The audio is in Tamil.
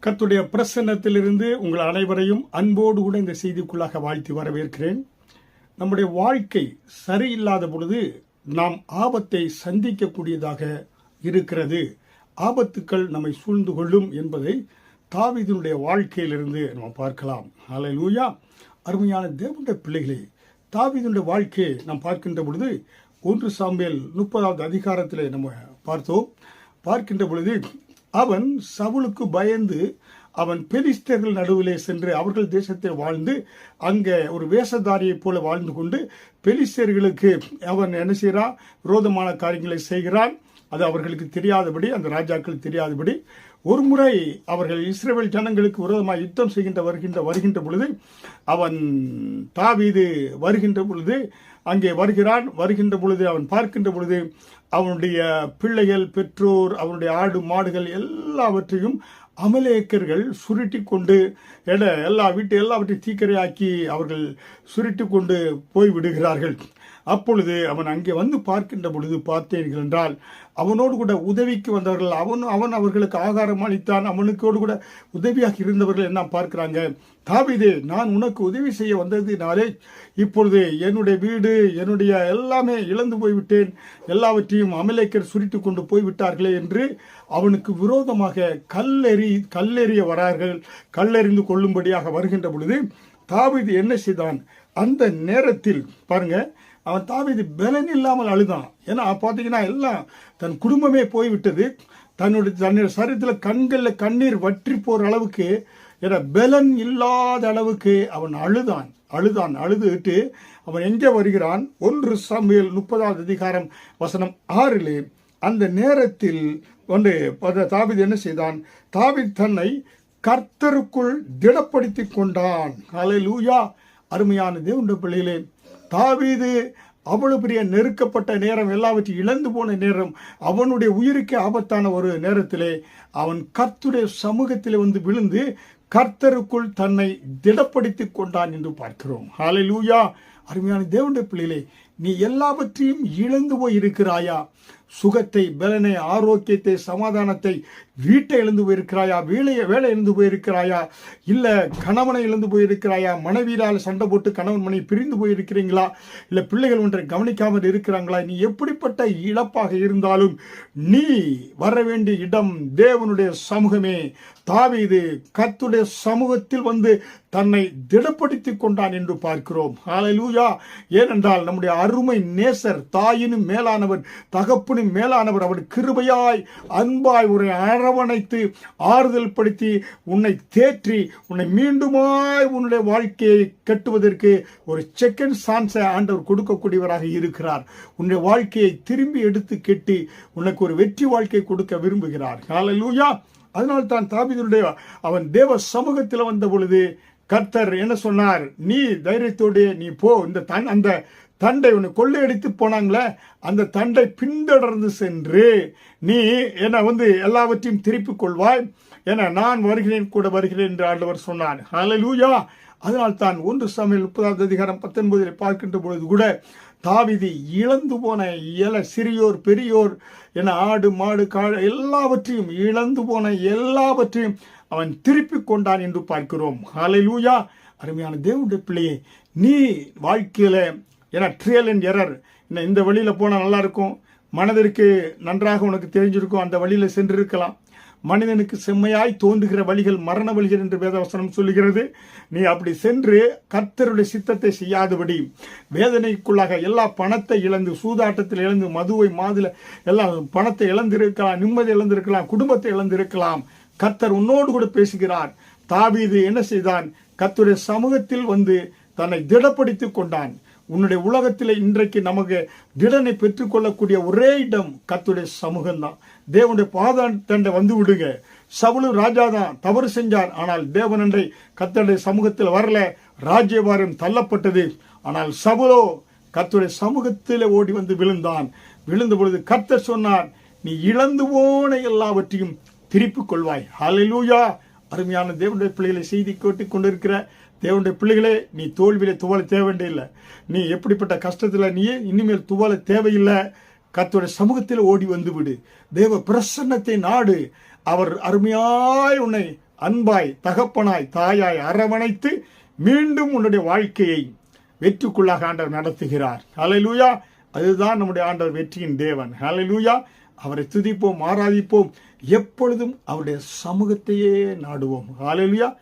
கர்த்தருடைய பிரசன்னத்திலிருந்து உங்கள் அனைவரையும் அன்போடு கூட இந்த செய்திக்குள்ளாக வாழ்த்தி வரவேற்கிறேன். நம்முடைய வாழ்க்கை சரியில்லாத பொழுது நாம் ஆபத்தை சந்திக்கக்கூடியதாக இருக்கிறது. ஆபத்துக்கள் நம்மை சூழ்ந்து கொள்ளும் என்பதை தாவீதினுடைய வாழ்க்கையிலிருந்து நம்ம பார்க்கலாம். ஹல்லேலூயா! அருமையான தேவனுடைய பிள்ளைகளே, தாவீதினுடைய வாழ்க்கையை நாம் பார்க்கின்ற பொழுது 1 சாமுவேல் 30வது அதிகாரத்திலே நம்ம பார்க்கின்ற பொழுது அவன் சவுலுக்கு பயந்து அவன் பெலிஸ்தர்கள் நடுவிலே சென்று அவர்கள் தேசத்தில் வாழ்ந்து அங்கே ஒரு வேஷதாரியை போல வாழ்ந்து கொண்டு பெலிஸ்தர்களுக்கு அவன் என்ன செய்கிறான், விரோதமான காரியங்களை செய்கிறான். அது அவர்களுக்கு தெரியாதபடி, அந்த ராஜாக்கள் தெரியாதபடி ஒரு முறை அவர்கள் இஸ்ரவேல் ஜனங்களுக்கு விரோதமாக யுத்தம் செய்கின்ற வருகின்ற பொழுது அவன் தாவீது வருகின்ற பொழுது அங்கே வருகின்ற பொழுது அவன் பார்க்கின்ற பொழுது அவனுடைய பிள்ளைகள், பெற்றோர், அவனுடைய ஆடு மாடுகள் எல்லாவற்றையும் அமலேக்கர்கள் சுருட்டி கொண்டு எல்லாவற்றையும் தீக்கரையாக்கி அவர்கள் சுருட்டி கொண்டு போய் விடுகிறார்கள். அப்பொழுது அவன் அங்கே வந்து பார்க்கின்ற பொழுது பார்த்தீர்கள் என்றால் அவனோடு கூட உதவிக்கு வந்தவர்கள், அவன் அவர்களுக்கு ஆகாரம் அளித்தான். அவனுக்கோடு கூட உதவியாக இருந்தவர்கள் என்ன பார்க்கிறாங்க, தாவீதே, நான் உனக்கு உதவி செய்ய வந்ததினாலே இப்பொழுது என்னுடைய வீடு, என்னுடைய எல்லாமே இழந்து போய்விட்டேன், எல்லாவற்றையும் அமலேக்கர் சுருட்டி கொண்டு போய்விட்டார்களே என்று அவனுக்கு விரோதமாக கல்லெறிய வரார்கள். கல்லெறிந்து கொள்ளும்படியாக வருகின்ற பொழுது தாவீது என்ன செய்தான், அந்த நேரத்தில் பாருங்க, அவன் தாவீது பலன் இல்லாமல் அழுதான். ஏன்னா பார்த்தீங்கன்னா எல்லாம் தன் குடும்பமே போய்விட்டது. தன்னுடைய சரீரத்தில் கண்களில் கண்ணீர் வற்றி போகிற அளவுக்கு, ஏன்னா பலன் இல்லாத அளவுக்கு அவன் அழுதுட்டு அவன் எங்கே வருகிறான், 1 சாமுவேல் 30வது அதிகாரம் வசனம் 6 அந்த நேரத்தில் தாவீது என்ன செய்தான், தாவீது தன்னை கர்த்தருக்குள் திடப்படுத்தி கொண்டான். ஹல்லேலூயா! அருமையான தேவனுடைய பிள்ளைகளே, தாவீது அவ்வளவு பெரிய நெருக்கப்பட்ட நேரம், எல்லாவற்றையும் இழந்து போன நேரம், அவனுடைய உயிருக்கு ஆபத்தான ஒரு நேரத்திலே அவன் கர்த்தருடைய சமூகத்திலே வந்து விழுந்து கர்த்தருக்குள் தன்னை திடப்படுத்தி கொண்டான் என்று பார்க்கிறோம். ஹல்லேலூயா! அருமையான தேவனுடைய பிள்ளைகளே, நீ எல்லாவற்றையும் இழந்து போய் இருக்கிறாயா? சுகத்தை, பலனை, ஆரோக்கியத்தை, சமாதானத்தை, வீட்டை இழந்து போயிருக்கிறாயா? வேலை இழந்து போயிருக்கிறாயா? இல்லை கணவனை இழந்து போயிருக்கிறாயா? மனைவியால் சண்டை போட்டு கணவன் மனைவி பிரிந்து போயிருக்கிறீங்களா? இல்லை பிள்ளைகள் ஒன்றை கவனிக்காமல் இருக்கிறாங்களா? நீ எப்படிப்பட்ட இழப்பாக இருந்தாலும் நீ வர வேண்டிய இடம் தேவனுடைய சமூகமே. தாவீது கர்த்தருடைய சமூகத்தில் வந்து தன்னை திடப்படுத்தி கொண்டான் என்று பார்க்கிறோம். ஹல்லேலூயா! ஏனென்றால் நம்முடைய அருமை நேசர், தாயினும் மேலானவர், தகப்பனும் மேலானவர், அவர் கிருபையாய் அன்பாய் ஒரு அரவணைத்து ஆறுதல் படுத்தி உன்னை தேற்றி உன்னை மீண்டுமாய் உன்னுடைய வாழ்க்கையை கட்டுவதற்கு ஒரு செகண்ட் சான்ஸை ஆண்டவர் கொடுக்கக்கூடியவராக இருக்கிறார். உன்னுடைய வாழ்க்கையை திரும்பி எடுத்து கெட்டி உனக்கு ஒரு வெற்றி வாழ்க்கை கொடுக்க விரும்புகிறார். ஹல்லேலூயா! அதனால் தான் தாவீதுடைய அவன் தேவ சமூகத்தில் வந்த பொழுது கர்த்தர் என்ன சொன்னார், நீ தைரியத்தோடு நீ போ, அந்த தண்டை உன்னை கொள்ளையடித்து போனாங்களே அந்த தண்டை பின்தொடர்ந்து சென்று நீ என்ன எல்லாவற்றையும் திருப்பிக் கொள்வாய், என நான் கூட வருகிறேன் என்று ஆண்டவர் சொன்னார். ஹல்லேலூயா! அதனால் தான் 1 சாமுவேல் 30வது அதிகாரம் 19 பார்க்கின்ற பொழுது கூட தாவீது இழந்து போன சிறியோர் பெரியோர் என ஆடு மாடு காடு எல்லாவற்றையும் இழந்து போன எல்லாவற்றையும் அவன் திருப்பி கொண்டான் என்று பார்க்கிறோம். ஹல்லேலூயா! அருமையான தேவனுடைய பிள்ளையே, நீ வாழ்க்கையில ட்ரையல் அண்ட் எரர், இந்த வழியில போனால் நல்லா இருக்கும், மனதிற்கு நன்றாக உனக்கு தெரிஞ்சிருக்கும், அந்த வழியில சென்றிருக்கலாம். மனிதனுக்கு செம்மையாய் தோன்றுகிற வழிகள் மரண வழிகள் என்று வேதவசனம் சொல்லுகிறது. நீ அப்படி சென்று கர்த்தருடைய சித்தத்தை செய்யாதபடி வேதனைக்குள்ளாக எல்லா பணத்தை இழந்து, சூதாட்டத்தில் இழந்து, மதுவை மாதில எல்லாம் பணத்தை இழந்திருக்கலாம், நிம்மதி இழந்திருக்கலாம், குடும்பத்தை இழந்திருக்கலாம். கர்த்தர் உன்னோடு கூட பேசுகிறார். தாவீது என்ன செய்தான், கர்த்தருடைய சமூகத்தில் வந்து தன்னை திடப்படுத்தி கொண்டான். உன்னுடைய உலகத்தில் இன்றைக்கு நமக்கு திடனை பெற்றுக்கொள்ளக்கூடிய ஒரே இடம் கர்த்தருடைய சமூகம்தான். தேவனுடைய பாதத்தை வந்து விடுங்க. சவுலு ராஜா தான், தவறு செஞ்சார், ஆனால் தேவனண்டை கர்த்தருடைய சமூகத்தில் வரல, ராஜ்யபாரம் தள்ளப்பட்டது. ஆனால் சவுலோ கர்த்தருடைய சமூகத்தில் ஓடி வந்து விழுந்தான். விழுந்த பொழுது கர்த்தர் சொன்னார், நீ இழந்து போன எல்லாவற்றையும் திருப்பிக் கொள்வாய். ஹல்லேலூயா! அருமையான தேவனுடைய பிள்ளைகளை செய்தி கேட்டுக் கொண்டிருக்கிற தேவனுடைய பிள்ளைகளே, நீ தோல்வியில துவள தேவையில்லை. நீ எப்படிப்பட்ட கஷ்டத்தில் நீ இனிமேல் துவள தேவையில்லை. கர்த்தருடைய சமூகத்தில் ஓடி வந்து விடு. தேவ பிரசன்னத்தை நாடு. அவர் அருமையாய் உன்னை அன்பாய், தகப்பனாய், தாயாய் அரவணைத்து மீண்டும் உன்னுடைய வாழ்க்கையை வெற்றிக்குள்ளாக ஆண்டவர் நடத்துகிறார். ஹல்லேலூயா. அதுதான் நம்முடைய ஆண்டவர் வெற்றியின் தேவன். ஹல்லேலூயா. அவரை துதிப்போம், ஆராதிப்போம், எப்பொழுதும் அவருடைய சமூகத்தையே நாடுவோம். ஹல்லேலூயா.